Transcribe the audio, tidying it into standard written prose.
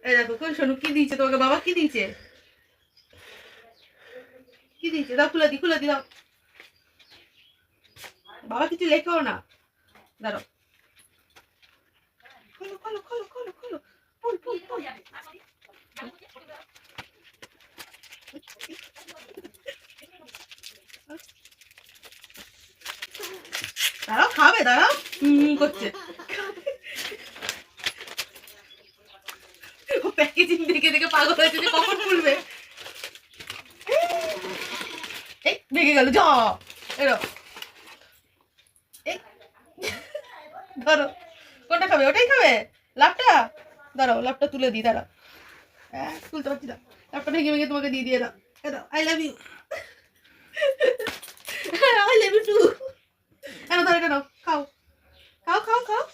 এই দেখো কোন শোনো কি দিয়েছে তোমাকে বাবা, কি দিয়েছে, কি দিয়েছে, দাও খুলে দি দাও। বাবা কিছু লেখেও না, দাঁড়াও, খোলো খোলো খোলো খোলো খোলো, ফুল ফুল ফুল। দাঁড়াও খাবে, দাঁড়াও করছে, প্যাকেজিং দেখে দেখে পাগল হয়েছে যে কখন খুলবে। এই ভেঙে গেল, যা এরো, ধরো কোনটা খাবে, ওটাই খাবে, লাভটা, দাঁড়াও লাভটা তুলে দিই, দাঁড়াও, তুলতে পারছি না, লাভটা ভেঙে ভেঙে তোমাকে দিয়ে দাও, I love you, I love you too, ধরো এটা নাও, খাও খাও খাও খাও।